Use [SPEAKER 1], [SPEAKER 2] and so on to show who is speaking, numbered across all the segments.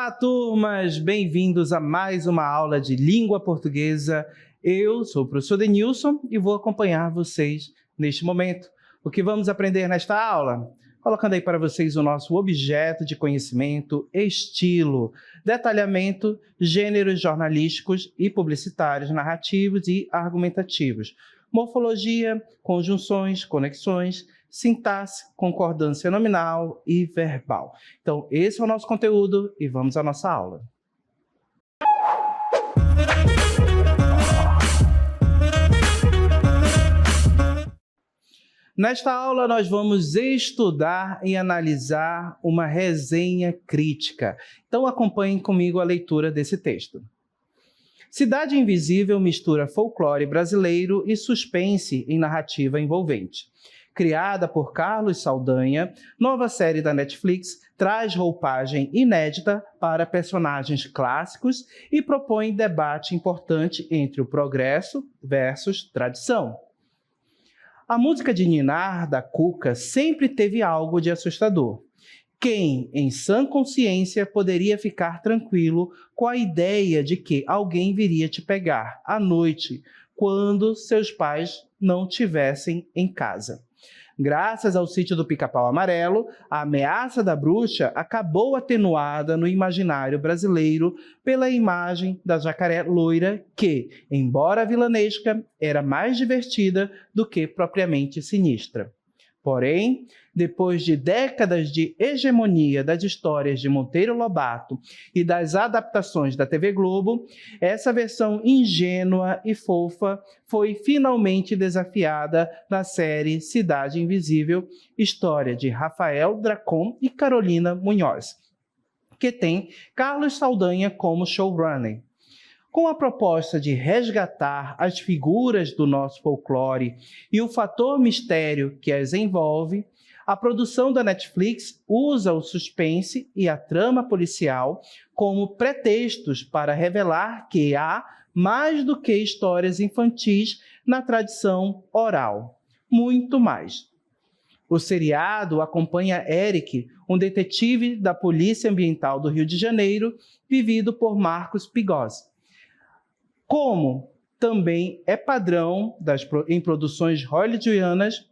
[SPEAKER 1] Olá, turmas! Bem-vindos a mais uma aula de língua portuguesa. Eu sou o professor Denilson e vou acompanhar vocês neste momento. O que vamos aprender nesta aula? Colocando aí para vocês o nosso objeto de conhecimento, estilo, detalhamento, gêneros jornalísticos e publicitários, narrativos e argumentativos, morfologia, conjunções, conexões, sintaxe, concordância nominal e verbal. Então, esse é o nosso conteúdo e vamos à nossa aula. Nesta aula, nós vamos estudar e analisar uma resenha crítica. Então, acompanhem comigo a leitura desse texto. Cidade Invisível mistura folclore brasileiro e suspense em narrativa envolvente. Criada por Carlos Saldanha, nova série da Netflix traz roupagem inédita para personagens clássicos e propõe debate importante entre o progresso versus tradição. A música de ninar da Cuca sempre teve algo de assustador. Quem, em sã consciência, poderia ficar tranquilo com a ideia de que alguém viria te pegar à noite, quando seus pais não estivessem em casa? Graças ao Sítio do Pica-Pau Amarelo, a ameaça da bruxa acabou atenuada no imaginário brasileiro pela imagem da jacaré loira que, embora vilanesca, era mais divertida do que propriamente sinistra. Porém, depois de décadas de hegemonia das histórias de Monteiro Lobato e das adaptações da TV Globo, essa versão ingênua e fofa foi finalmente desafiada na série Cidade Invisível, história de Rafael Dracon e Carolina Munhoz, que tem Carlos Saldanha como showrunner. Com a proposta de resgatar as figuras do nosso folclore e o fator mistério que as envolve, a produção da Netflix usa o suspense e a trama policial como pretextos para revelar que há mais do que histórias infantis na tradição oral. Muito mais. O seriado acompanha Eric, um detetive da Polícia Ambiental do Rio de Janeiro, vivido por Marcos Pigossi. Como também é padrão em produções hollywoodianas,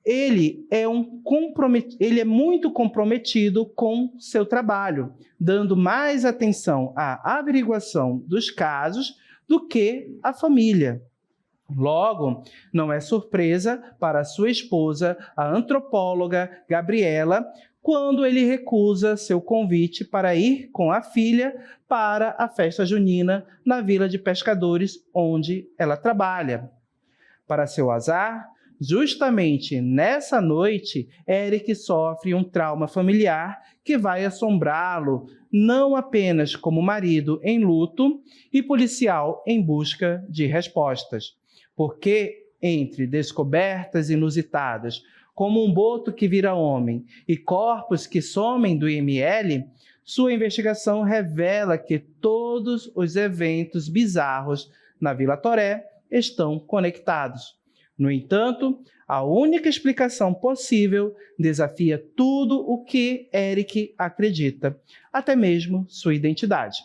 [SPEAKER 1] ele é muito comprometido com seu trabalho, dando mais atenção à averiguação dos casos do que à família. Logo, não é surpresa para sua esposa, a antropóloga Gabriela, quando ele recusa seu convite para ir com a filha para a festa junina na Vila de Pescadores, onde ela trabalha. Para seu azar, justamente nessa noite, Eric sofre um trauma familiar que vai assombrá-lo, não apenas como marido em luto e policial em busca de respostas. Porque, entre descobertas inusitadas, como um boto que vira homem e corpos que somem do IML, sua investigação revela que todos os eventos bizarros na Vila Toré estão conectados. No entanto, a única explicação possível desafia tudo o que Eric acredita, até mesmo sua identidade.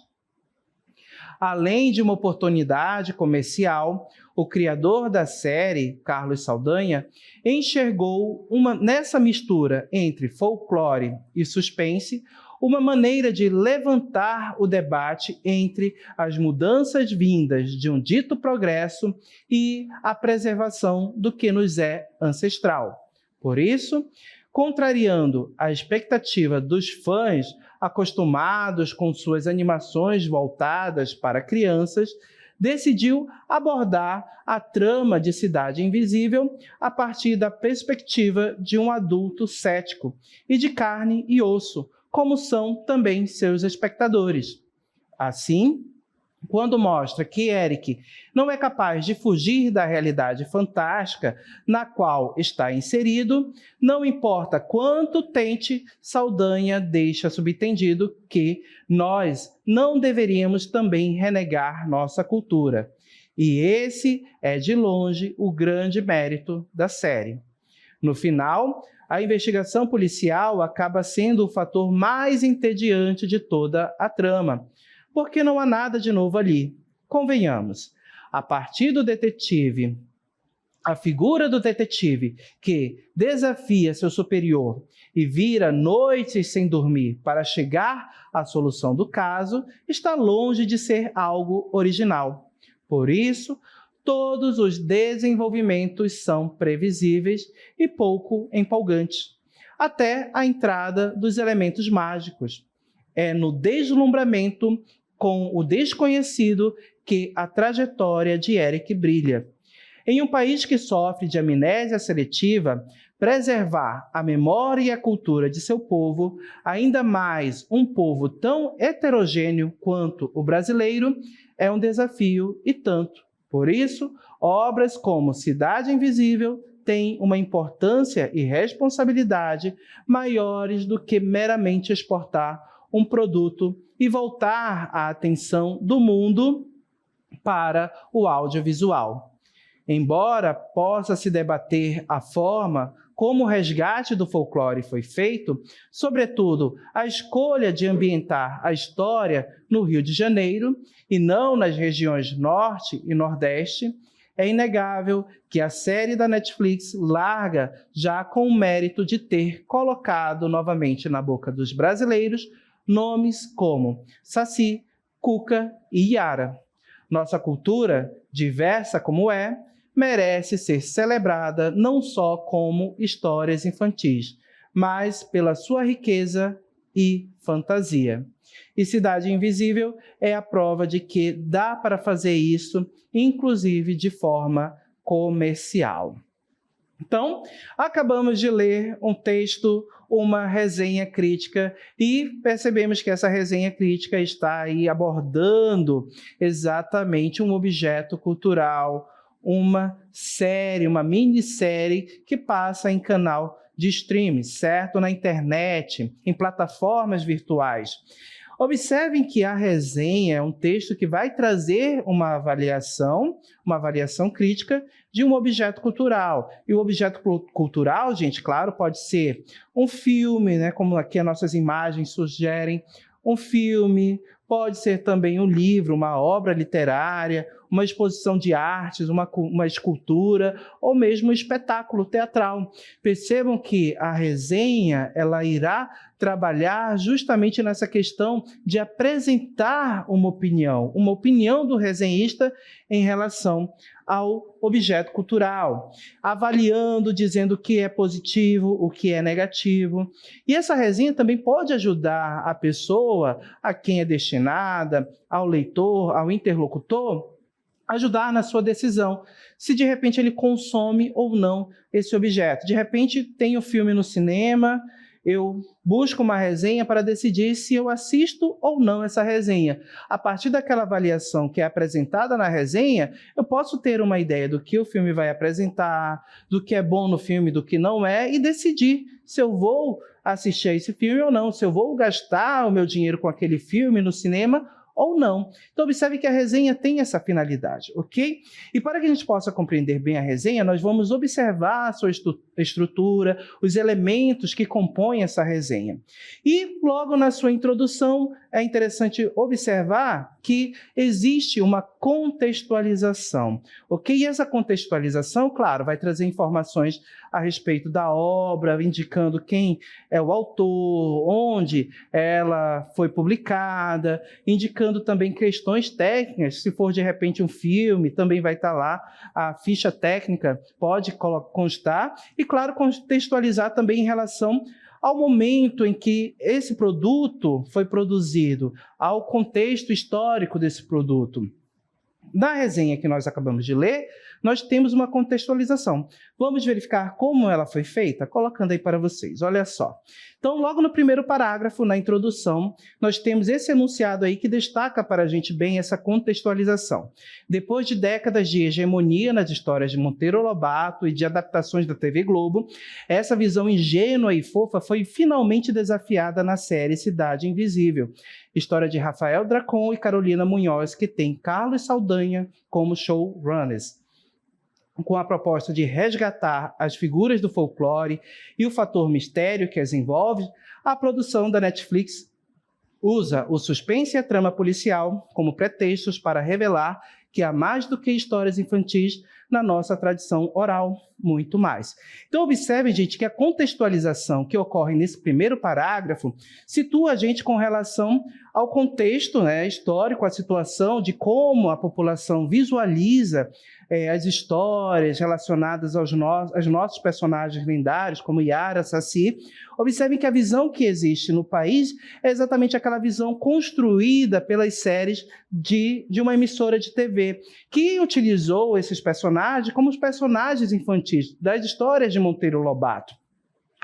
[SPEAKER 1] Além de uma oportunidade comercial, o criador da série, Carlos Saldanha, enxergou nessa mistura entre folclore e suspense uma maneira de levantar o debate entre as mudanças vindas de um dito progresso e a preservação do que nos é ancestral. Por isso, contrariando a expectativa dos fãs acostumados com suas animações voltadas para crianças, decidiu abordar a trama de Cidade Invisível a partir da perspectiva de um adulto cético e de carne e osso, como são também seus espectadores. Assim, quando mostra que Eric não é capaz de fugir da realidade fantástica na qual está inserido, não importa quanto tente, Saldanha deixa subentendido que nós não deveríamos também renegar nossa cultura. E esse é, de longe, o grande mérito da série. No final, A investigação policial acaba sendo o fator mais entediante de toda a trama, porque não há nada de novo ali. Convenhamos, a partir do detetive, a figura do detetive que desafia seu superior e vira noites sem dormir para chegar à solução do caso, está longe de ser algo original. Por isso, todos os desenvolvimentos são previsíveis e pouco empolgantes, até a entrada dos elementos mágicos. É no deslumbramento com o desconhecido que a trajetória de Eric brilha. Em um país que sofre de amnésia seletiva, preservar a memória e a cultura de seu povo, ainda mais um povo tão heterogêneo quanto o brasileiro, é um desafio e tanto. Por isso, obras como Cidade Invisível têm uma importância e responsabilidade maiores do que meramente exportar um produto e voltar a atenção do mundo para o audiovisual. Embora possa se debater a forma como o resgate do folclore foi feito, sobretudo a escolha de ambientar a história no Rio de Janeiro e não nas regiões Norte e Nordeste, é inegável que a série da Netflix larga já com o mérito de ter colocado novamente na boca dos brasileiros nomes como Saci, Cuca e Yara. Nossa cultura, diversa como é, merece ser celebrada não só como histórias infantis, mas pela sua riqueza e fantasia. E Cidade Invisível é a prova de que dá para fazer isso, inclusive de forma comercial. Então, acabamos de ler um texto, uma resenha crítica, e percebemos que essa resenha crítica está aí abordando exatamente um objeto cultural, uma série, uma minissérie que passa em canal de streaming, certo? Na internet, em plataformas virtuais. Observem que a resenha é um texto que vai trazer uma avaliação crítica de um objeto cultural. E o objeto cultural, gente, claro, pode ser um filme, né, como aqui as nossas imagens sugerem, um filme, pode ser também um livro, uma obra literária, uma exposição de artes, uma escultura, ou mesmo um espetáculo teatral. Percebam que a resenha ela irá trabalhar justamente nessa questão de apresentar uma opinião do resenhista em relação ao objeto cultural, avaliando, dizendo o que é positivo, o que é negativo. E essa resenha também pode ajudar a pessoa, a quem é destinada, ao leitor, ao interlocutor, ajudar na sua decisão, se de repente ele consome ou não esse objeto. De repente tem o filme no cinema, eu busco uma resenha para decidir se eu assisto ou não essa resenha. A partir daquela avaliação que é apresentada na resenha, eu posso ter uma ideia do que o filme vai apresentar, do que é bom no filme, do que não é, e decidir se eu vou assistir a esse filme ou não, se eu vou gastar o meu dinheiro com aquele filme no cinema ou não. Então, observe que a resenha tem essa finalidade, ok? E para que a gente possa compreender bem a resenha, nós vamos observar a sua estrutura, os elementos que compõem essa resenha. E, logo na sua introdução, é interessante observar que existe uma contextualização, ok? E essa contextualização, claro, vai trazer informações a respeito da obra, indicando quem é o autor, onde ela foi publicada, indicando também questões técnicas. Se for de repente um filme, também vai estar lá a ficha técnica, pode constar, e claro, contextualizar também em relação ao momento em que esse produto foi produzido, ao contexto histórico desse produto. Na resenha que nós acabamos de ler, nós temos uma contextualização. Vamos verificar como ela foi feita? Colocando aí para vocês, olha só. Então, logo no primeiro parágrafo, na introdução, nós temos esse enunciado aí que destaca para a gente bem essa contextualização. Depois de décadas de hegemonia nas histórias de Monteiro Lobato e de adaptações da TV Globo, essa visão ingênua e fofa foi finalmente desafiada na série Cidade Invisível, história de Rafael Dracon e Carolina Munhoz, que tem Carlos Saldanha como showrunners. com a proposta de resgatar as figuras do folclore e o fator mistério que as envolve, a produção da Netflix usa o suspense e a trama policial como pretextos para revelar que há mais do que histórias infantis na nossa tradição oral, muito mais. Então, observem, gente, que a contextualização que ocorre nesse primeiro parágrafo situa a gente com relação ao contexto, né, histórico, a situação de como a população visualiza as histórias relacionadas aos nossos personagens lendários, como Yara, Saci. Observem que a visão que existe no país é exatamente aquela visão construída pelas séries de uma emissora de TV, que utilizou esses personagens como os personagens infantis das histórias de Monteiro Lobato.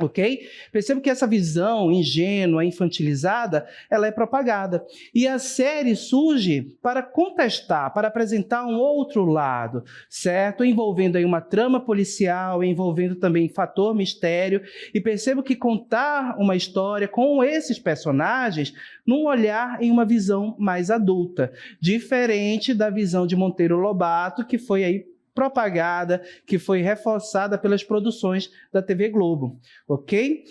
[SPEAKER 1] Ok? Percebo que essa visão ingênua, infantilizada, ela é propagada. E a série surge para contestar, para apresentar um outro lado, certo? Envolvendo aí uma trama policial, envolvendo também fator mistério. E percebo que contar uma história com esses personagens num olhar em uma visão mais adulta, diferente da visão de Monteiro Lobato, que foi aí propagada, que foi reforçada pelas produções da TV Globo, ok?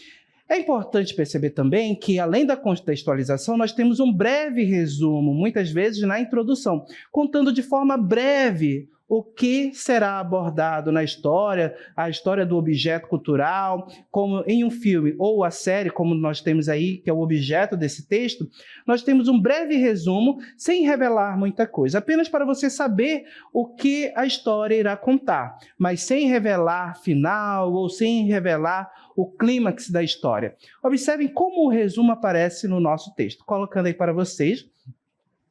[SPEAKER 1] É importante perceber também que, além da contextualização, nós temos um breve resumo, muitas vezes na introdução, contando de forma breve o que será abordado na história, a história do objeto cultural, como em um filme ou a série, como nós temos aí, que é o objeto desse texto, nós temos um breve resumo, sem revelar muita coisa, apenas para você saber o que a história irá contar, mas sem revelar final ou sem revelar o clímax da história. Observem como o resumo aparece no nosso texto, colocando aí para vocês.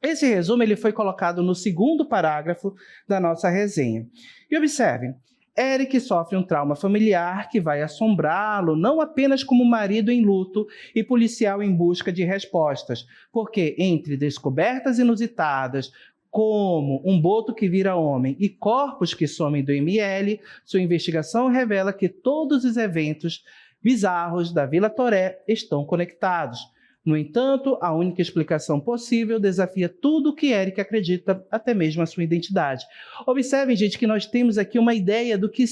[SPEAKER 1] Esse resumo ele foi colocado no segundo parágrafo da nossa resenha. E observem, Eric sofre um trauma familiar que vai assombrá-lo não apenas como marido em luto e policial em busca de respostas, porque entre descobertas inusitadas, como um boto que vira homem e corpos que somem do ML, sua investigação revela que todos os eventos bizarros da Vila Toré estão conectados. No entanto, a única explicação possível desafia tudo o que Eric acredita, até mesmo a sua identidade. Observem, gente, que nós temos aqui uma ideia do que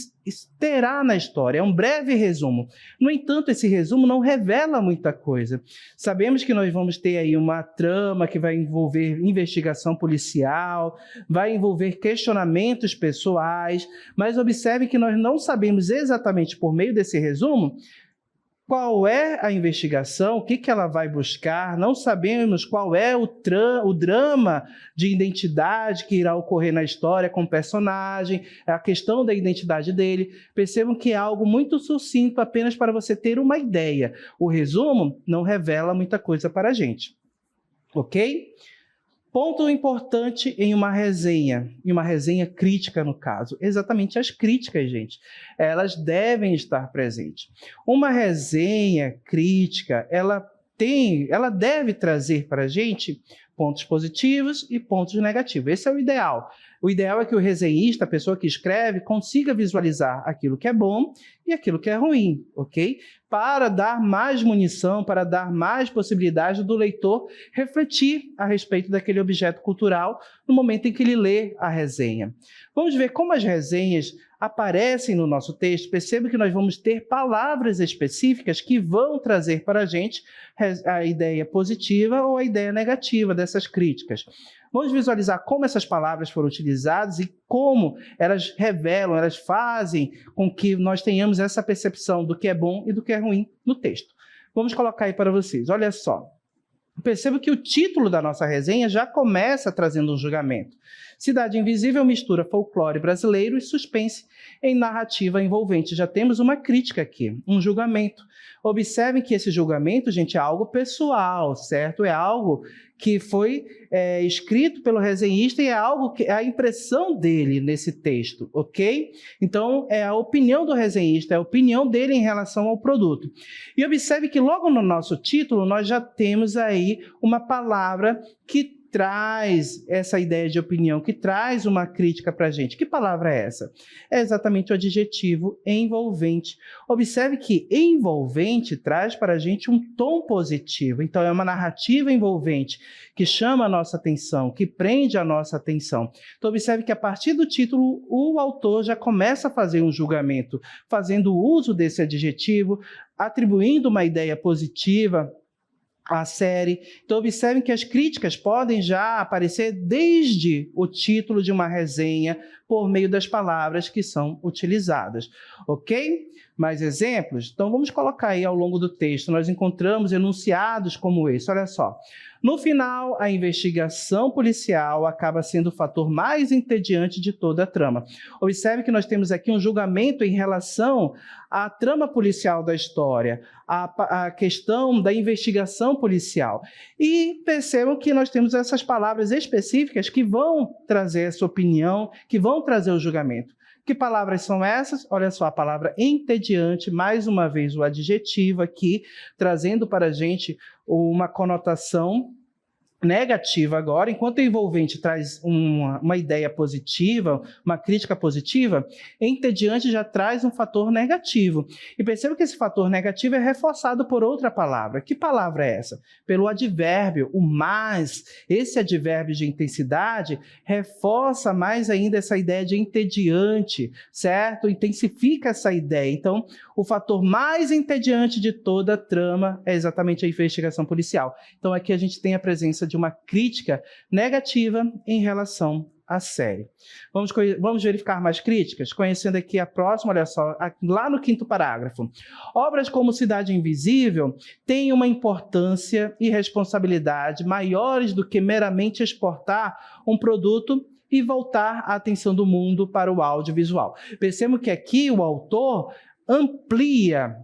[SPEAKER 1] terá na história. É um breve resumo. No entanto, esse resumo não revela muita coisa. Sabemos que nós vamos ter aí uma trama que vai envolver investigação policial, vai envolver questionamentos pessoais, mas observem que nós não sabemos exatamente, por meio desse resumo, qual é a investigação, o que ela vai buscar, não sabemos qual é o drama de identidade que irá ocorrer na história com o personagem, a questão da identidade dele. Percebam que é algo muito sucinto, apenas para você ter uma ideia. O resumo não revela muita coisa para a gente, ok? Ponto importante em uma resenha crítica no caso, exatamente as críticas, gente. Elas devem estar presentes. Uma resenha crítica, ela deve trazer para a gente pontos positivos e pontos negativos. Esse é o ideal. O ideal é que o resenhista, a pessoa que escreve, consiga visualizar aquilo que é bom e aquilo que é ruim, ok? Para dar mais munição, para dar mais possibilidade do leitor refletir a respeito daquele objeto cultural no momento em que ele lê a resenha. Vamos ver como as resenhas aparecem no nosso texto. Perceba que nós vamos ter palavras específicas que vão trazer para a gente a ideia positiva ou a ideia negativa dessas críticas. Vamos visualizar como essas palavras foram utilizadas e como elas revelam, elas fazem com que nós tenhamos essa percepção do que é bom e do que é ruim no texto. Vamos colocar aí para vocês. Olha só. Perceba que o título da nossa resenha já começa trazendo um julgamento. Cidade Invisível mistura folclore brasileiro e suspense em narrativa envolvente. Já temos uma crítica aqui, um julgamento. Observem que esse julgamento, gente, é algo pessoal, certo? É algo que foi escrito pelo resenhista e é algo que é a impressão dele nesse texto, ok? Então, é a opinião do resenhista, é a opinião dele em relação ao produto. E observe que logo no nosso título nós já temos aí uma palavra que traz essa ideia de opinião, que traz uma crítica para a gente. Que palavra é essa? É exatamente o adjetivo envolvente. Observe que envolvente traz para a gente um tom positivo. Então, é uma narrativa envolvente que chama a nossa atenção, que prende a nossa atenção. Então, observe que a partir do título, o autor já começa a fazer um julgamento, fazendo uso desse adjetivo, atribuindo uma ideia positiva à série. Então, observem que as críticas podem já aparecer desde o título de uma resenha, por meio das palavras que são utilizadas, ok? Mais exemplos? Então, vamos colocar aí ao longo do texto, nós encontramos enunciados como esse, olha só. No final, a investigação policial acaba sendo o fator mais entediante de toda a trama. Observe que nós temos aqui um julgamento em relação à trama policial da história, a questão da investigação policial. E percebam que nós temos essas palavras específicas que vão trazer essa opinião, que vão trazer o julgamento. Que palavras são essas? Olha só, a palavra entediante, mais uma vez o adjetivo aqui, trazendo para a gente uma conotação negativa agora, enquanto o envolvente traz uma ideia positiva, uma crítica positiva, entediante já traz um fator negativo. E perceba que esse fator negativo é reforçado por outra palavra. Que palavra é essa? Pelo advérbio, o mais. Esse advérbio de intensidade reforça mais ainda essa ideia de entediante, certo? Intensifica essa ideia. Então, o fator mais entediante de toda a trama é exatamente a investigação policial. Então, aqui a gente tem a presença de uma crítica negativa em relação à série. Vamos verificar mais críticas? Conhecendo aqui a próxima, olha só, lá no 5º parágrafo. Obras como Cidade Invisível têm uma importância e responsabilidade maiores do que meramente exportar um produto e voltar a atenção do mundo para o audiovisual. Percebam que aqui o autor amplia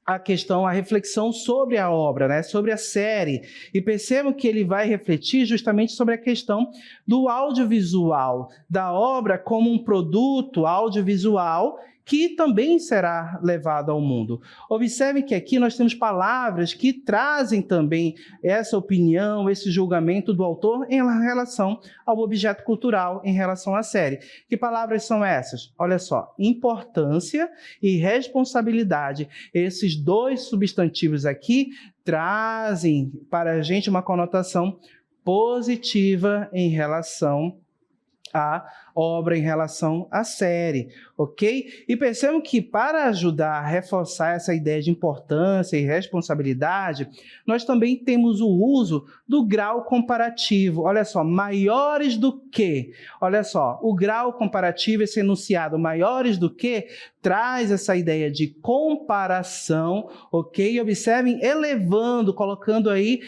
[SPEAKER 1] a questão, a reflexão sobre a obra, né? Sobre a série. E percebam que ele vai refletir justamente sobre a questão do audiovisual, da obra como um produto audiovisual que também será levado ao mundo. Observem que aqui nós temos palavras que trazem também essa opinião, esse julgamento do autor em relação ao objeto cultural, em relação à série. Que palavras são essas? Olha só, importância e responsabilidade. Esses dois substantivos aqui trazem para a gente uma conotação positiva em relação a obra, em relação à série, ok? E percebam que para ajudar a reforçar essa ideia de importância e responsabilidade, nós também temos o uso do grau comparativo. Olha só, maiores do que. Olha só, o grau comparativo, esse enunciado maiores do que, traz essa ideia de comparação, ok? Observem, elevando, colocando aí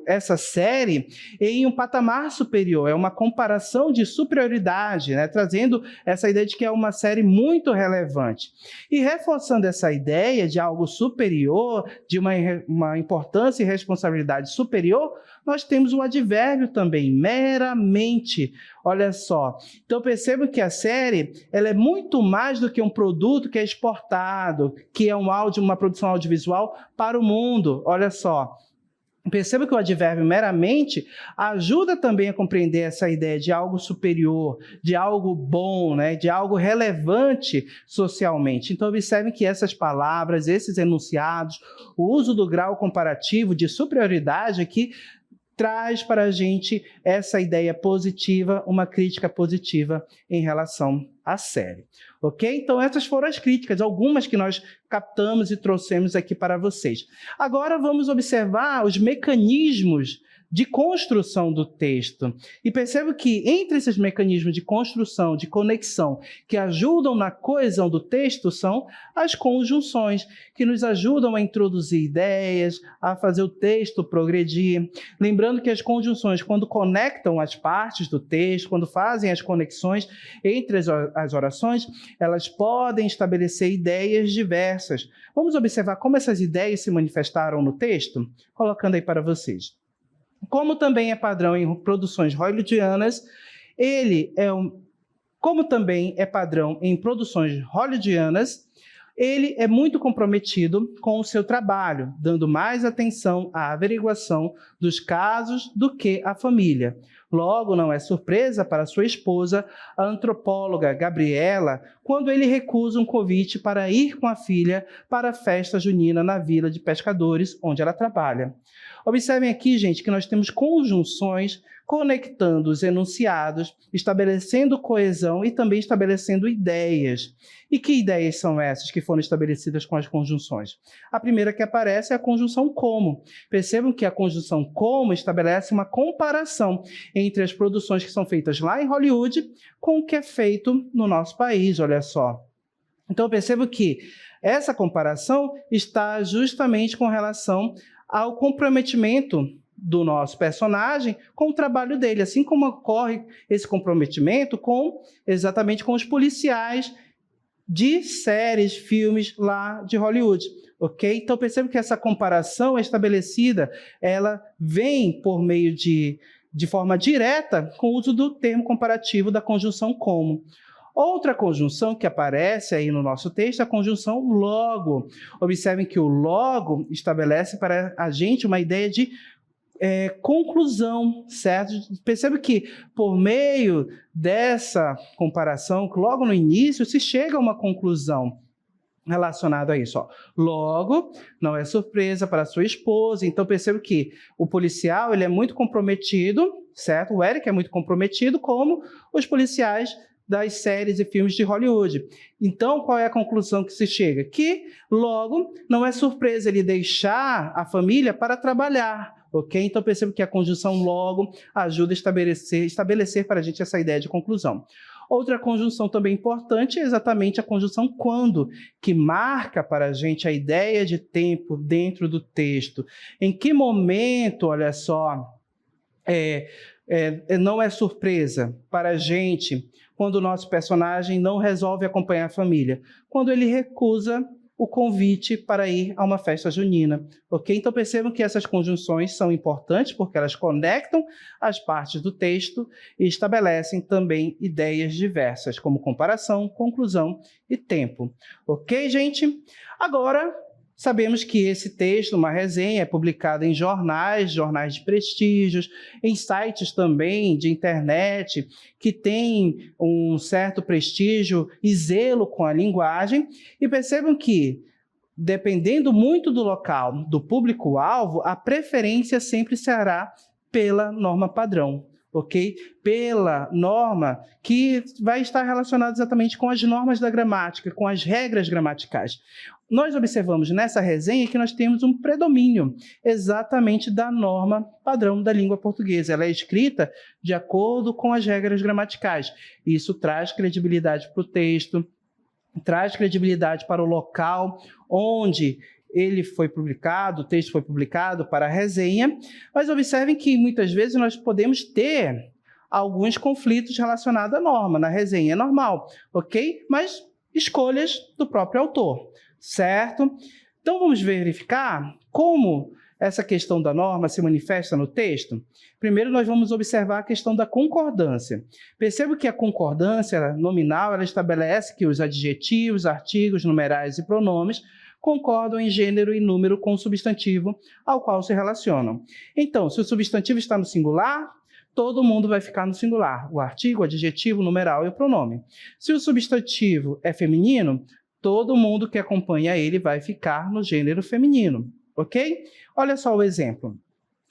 [SPEAKER 1] essa série em um patamar superior, é uma comparação de superioridade, né? Trazendo essa ideia de que é uma série muito relevante. E reforçando essa ideia de algo superior, de uma importância e responsabilidade superior, nós temos o advérbio também, meramente. Olha só, então percebam que a série ela é muito mais do que um produto que é exportado, que é uma produção audiovisual para o mundo. Olha só, perceba que o advérbio meramente ajuda também a compreender essa ideia de algo superior, de algo bom, né? De algo relevante socialmente. Então, observem que essas palavras, esses enunciados, o uso do grau comparativo de superioridade aqui, traz para a gente essa ideia positiva, uma crítica positiva em relação à série. Ok? Então, essas foram as críticas, algumas que nós captamos e trouxemos aqui para vocês. Agora, vamos observar os mecanismos de construção do texto. E percebo que entre esses mecanismos de construção, de conexão, que ajudam na coesão do texto, são as conjunções, que nos ajudam a introduzir ideias, a fazer o texto progredir. Lembrando que as conjunções, quando conectam as partes do texto, quando fazem as conexões entre as orações, elas podem estabelecer ideias diversas. Vamos observar como essas ideias se manifestaram no texto? Colocando aí para vocês. Como também é padrão em produções hollywoodianas, como também é padrão em produções hollywoodianas, ele é muito comprometido com o seu trabalho, dando mais atenção à averiguação dos casos do que à família. Logo, não é surpresa para sua esposa, a antropóloga Gabriela, quando ele recusa um convite para ir com a filha para a festa junina na Vila de Pescadores, onde ela trabalha. Observem aqui, gente, que nós temos conjunções conectando os enunciados, estabelecendo coesão e também estabelecendo ideias. E que ideias são essas que foram estabelecidas com as conjunções? A primeira que aparece é a conjunção como. Percebam que a conjunção como estabelece uma comparação entre as produções que são feitas lá em Hollywood com o que é feito no nosso país, olha só. Então, percebo que essa comparação está justamente com relação ao comprometimento do nosso personagem com o trabalho dele, assim como ocorre esse comprometimento exatamente com os policiais de séries, filmes lá de Hollywood, ok? Então, percebo que essa comparação estabelecida, ela vem por meio de forma direta com o uso do termo comparativo da conjunção como. Outra conjunção que aparece aí no nosso texto é a conjunção logo. Observem que o logo estabelece para a gente uma ideia de conclusão, certo? Percebe que por meio dessa comparação, logo no início, se chega a uma conclusão relacionada a isso. Ó. Logo, não é surpresa para sua esposa, então percebo que o policial ele é muito comprometido, certo? O Eric é muito comprometido, como os policiais das séries e filmes de Hollywood. Então, qual é a conclusão que se chega? Que, logo, não é surpresa ele deixar a família para trabalhar, ok? Então, percebo que a conjunção logo ajuda a estabelecer para a gente essa ideia de conclusão. Outra conjunção também importante é exatamente a conjunção quando, que marca para a gente a ideia de tempo dentro do texto. Em que momento, olha só, não é surpresa para a gente quando o nosso personagem não resolve acompanhar a família, quando ele recusa o convite para ir a uma festa junina, ok? Então percebam que essas conjunções são importantes porque elas conectam as partes do texto e estabelecem também ideias diversas, como comparação, conclusão e tempo. Ok, gente? Agora, sabemos que esse texto, uma resenha, é publicado em jornais de prestígios, em sites também de internet, que tem um certo prestígio e zelo com a linguagem. E percebam que, dependendo muito do local, do público-alvo, a preferência sempre será pela norma padrão. Ok? Pela norma que vai estar relacionada exatamente com as normas da gramática, com as regras gramaticais. Nós observamos nessa resenha que nós temos um predomínio exatamente da norma padrão da língua portuguesa. Ela é escrita de acordo com as regras gramaticais. Isso traz credibilidade para o texto, traz credibilidade para o local onde ele foi publicado, o texto foi publicado para a resenha, mas observem que muitas vezes nós podemos ter alguns conflitos relacionados à norma. Na resenha é normal, ok? Mas escolhas do próprio autor, certo? Então vamos verificar como essa questão da norma se manifesta no texto. Primeiro nós vamos observar a questão da concordância. Perceba que a concordância nominal ela estabelece que os adjetivos, artigos, numerais e pronomes concordam em gênero e número com o substantivo ao qual se relacionam. Então, se o substantivo está no singular, todo mundo vai ficar no singular. O artigo, o adjetivo, o numeral e o pronome. Se o substantivo é feminino, todo mundo que acompanha ele vai ficar no gênero feminino, ok? Olha só o exemplo.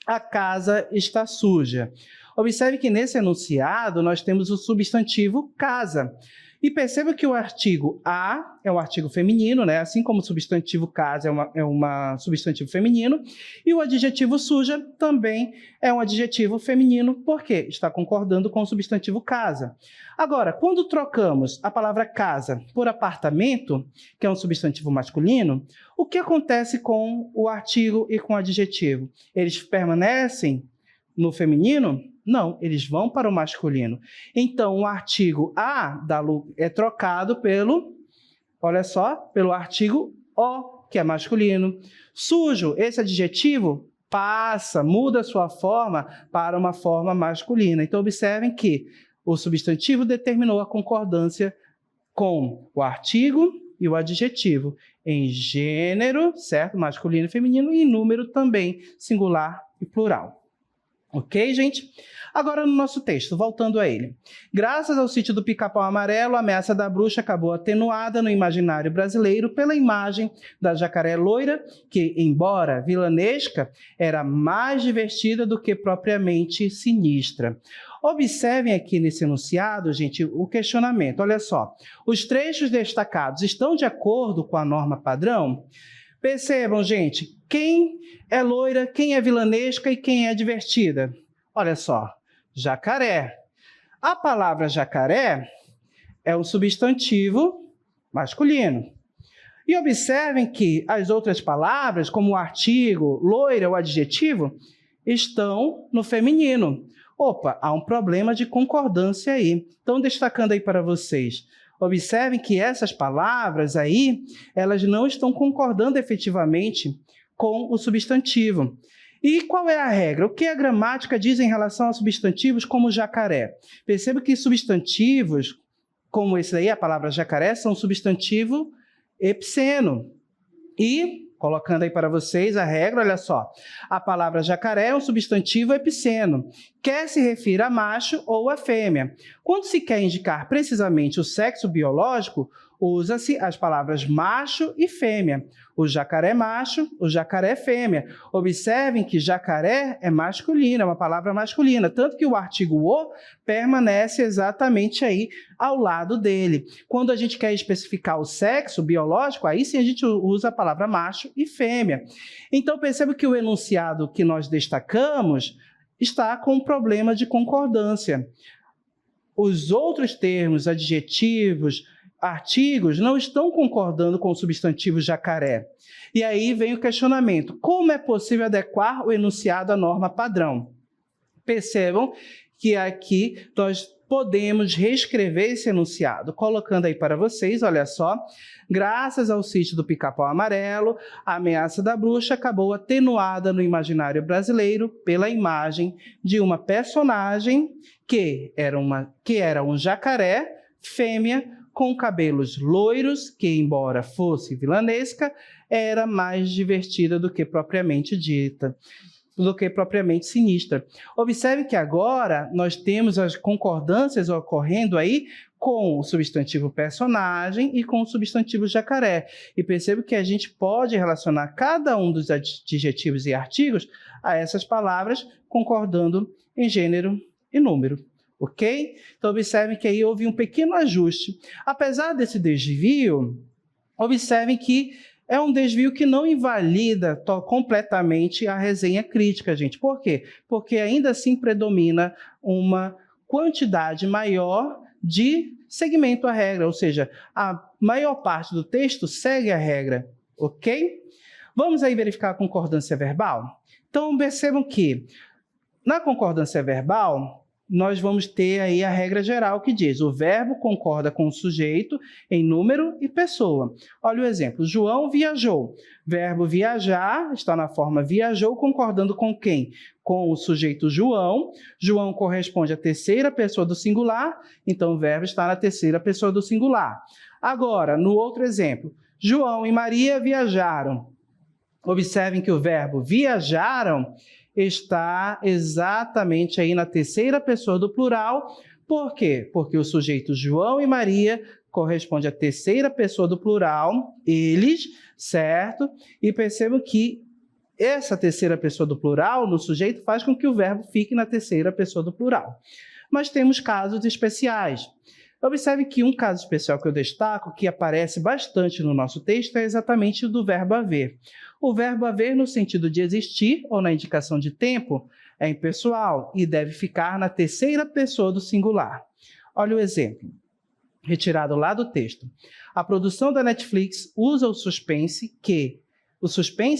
[SPEAKER 1] A casa está suja. Observe que nesse enunciado nós temos o substantivo casa. E perceba que o artigo a é um artigo feminino, né? Assim como o substantivo casa é um substantivo feminino, e o adjetivo suja também é um adjetivo feminino, porque está concordando com o substantivo casa. Agora, quando trocamos a palavra casa por apartamento, que é um substantivo masculino, o que acontece com o artigo e com o adjetivo? Eles permanecem no feminino? Não, eles vão para o masculino. Então, o artigo a é trocado pelo, olha só, pelo artigo o, que é masculino. Sujo, esse adjetivo muda sua forma para uma forma masculina. Então, observem que o substantivo determinou a concordância com o artigo e o adjetivo. Em gênero, certo? Masculino e feminino, e em número também, singular e plural. Ok, gente? Agora no nosso texto, voltando a ele. Graças ao sítio do Pica-Pau Amarelo, a ameaça da bruxa acabou atenuada no imaginário brasileiro pela imagem da jacaré loira, que, embora vilanesca, era mais divertida do que propriamente sinistra. Observem aqui nesse enunciado, gente, o questionamento. Olha só, os trechos destacados estão de acordo com a norma padrão? Percebam, gente, quem é loira, quem é vilanesca e quem é divertida? Olha só, jacaré. A palavra jacaré é um substantivo masculino. E observem que as outras palavras, como o artigo, loira ou adjetivo, estão no feminino. Opa, há um problema de concordância aí. Então, destacando aí para vocês. Observem que essas palavras aí, elas não estão concordando efetivamente com o substantivo. E qual é a regra? O que a gramática diz em relação a substantivos como jacaré? Perceba que substantivos como esse aí, a palavra jacaré, são substantivo epiceno. E, colocando aí para vocês a regra, olha só, a palavra jacaré é um substantivo epiceno, quer se refira a macho ou a fêmea. Quando se quer indicar precisamente o sexo biológico, usa-se as palavras macho e fêmea. O jacaré macho, o jacaré fêmea. Observem que jacaré é masculino, é uma palavra masculina, tanto que o artigo o permanece exatamente aí ao lado dele. Quando a gente quer especificar o sexo biológico, aí sim a gente usa a palavra macho e fêmea. Então perceba que o enunciado que nós destacamos está com um problema de concordância. Os outros termos, adjetivos, artigos não estão concordando com o substantivo jacaré. E aí vem o questionamento: como é possível adequar o enunciado à norma padrão? Percebam que aqui nós podemos reescrever esse enunciado, colocando aí para vocês, olha só, graças ao sítio do Pica-Pau Amarelo, a ameaça da bruxa acabou atenuada no imaginário brasileiro pela imagem de uma personagem que era um jacaré fêmea, com cabelos loiros, que, embora fosse vilanesca, era mais divertida do que propriamente dita, do que propriamente sinistra. Observe que agora nós temos as concordâncias ocorrendo aí com o substantivo personagem e com o substantivo jacaré. E perceba que a gente pode relacionar cada um dos adjetivos e artigos a essas palavras, concordando em gênero e número. Ok? Então, observem que aí houve um pequeno ajuste. Apesar desse desvio, observem que é um desvio que não invalida completamente a resenha crítica, gente. Por quê? Porque ainda assim predomina uma quantidade maior de seguimento à regra, ou seja, a maior parte do texto segue a regra, ok? Vamos aí verificar a concordância verbal? Então, percebam que na concordância verbal, nós vamos ter aí a regra geral que diz: o verbo concorda com o sujeito em número e pessoa. Olha o exemplo: João viajou. Verbo viajar está na forma viajou, concordando com quem? Com o sujeito João. João corresponde à terceira pessoa do singular, então o verbo está na terceira pessoa do singular. Agora, no outro exemplo, João e Maria viajaram. Observem que o verbo viajaram está exatamente aí na terceira pessoa do plural. Por quê? Porque o sujeito João e Maria corresponde à terceira pessoa do plural, eles, certo? E percebam que essa terceira pessoa do plural no sujeito faz com que o verbo fique na terceira pessoa do plural. Mas temos casos especiais. Observe que um caso especial que eu destaco, que aparece bastante no nosso texto, é exatamente o do verbo haver. O verbo haver, no sentido de existir, ou na indicação de tempo, é impessoal e deve ficar na terceira pessoa do singular. Olha o exemplo, retirado lá do texto. A produção da Netflix usa o suspense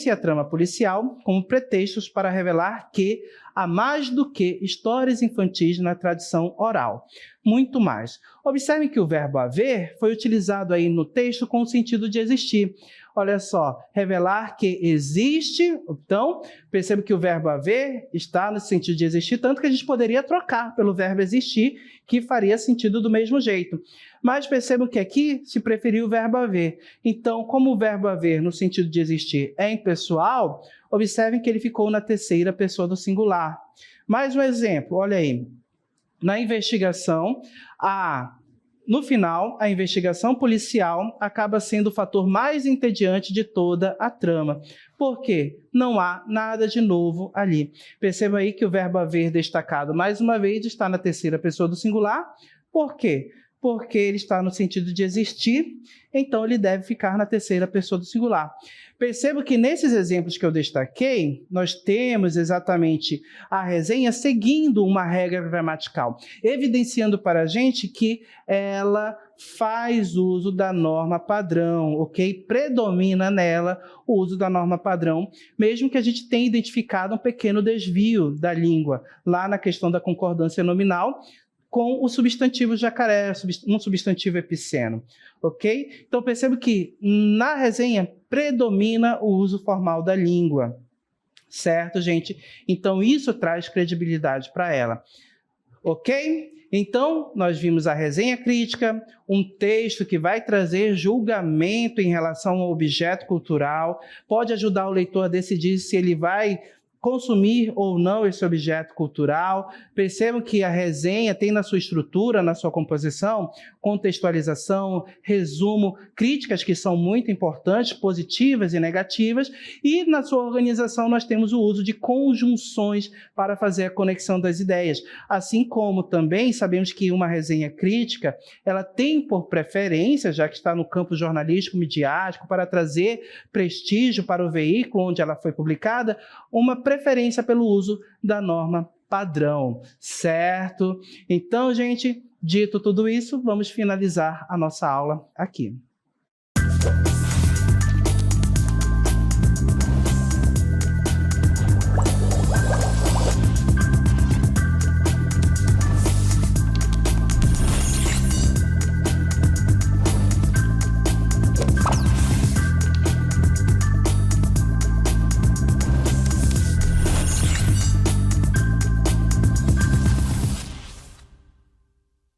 [SPEAKER 1] e a trama policial como pretextos para revelar que há mais do que histórias infantis na tradição oral. Muito mais. Observem que o verbo haver foi utilizado aí no texto com o sentido de existir. Olha só, revelar que existe. Então, perceba que o verbo haver está no sentido de existir, tanto que a gente poderia trocar pelo verbo existir, que faria sentido do mesmo jeito. Mas percebam que aqui se preferiu o verbo haver. Então, como o verbo haver, no sentido de existir, é impessoal, observem que ele ficou na terceira pessoa do singular. Mais um exemplo, olha aí. Na investigação, no final, a investigação policial acaba sendo o fator mais entediante de toda a trama. Por quê? Não há nada de novo ali. Perceba aí que o verbo haver destacado, mais uma vez, está na terceira pessoa do singular. Por quê? Porque ele está no sentido de existir, então ele deve ficar na terceira pessoa do singular. Perceba que nesses exemplos que eu destaquei, nós temos exatamente a resenha seguindo uma regra gramatical, evidenciando para a gente que ela faz uso da norma padrão, ok? Predomina nela o uso da norma padrão, mesmo que a gente tenha identificado um pequeno desvio da língua, lá na questão da concordância nominal, com o substantivo jacaré, um substantivo epiceno, ok? Então, percebo que na resenha predomina o uso formal da língua, certo, gente? Então, isso traz credibilidade para ela, ok? Então, nós vimos a resenha crítica, um texto que vai trazer julgamento em relação ao objeto cultural, pode ajudar o leitor a decidir se ele vai consumir ou não esse objeto cultural. Percebam que a resenha tem na sua estrutura, na sua composição, contextualização, resumo, críticas que são muito importantes, positivas e negativas, e na sua organização nós temos o uso de conjunções para fazer a conexão das ideias. Assim como também sabemos que uma resenha crítica, ela tem por preferência, já que está no campo jornalístico midiático, para trazer prestígio para o veículo onde ela foi publicada, uma preferência pelo uso da norma padrão, certo? Então, gente, dito tudo isso, vamos finalizar a nossa aula aqui.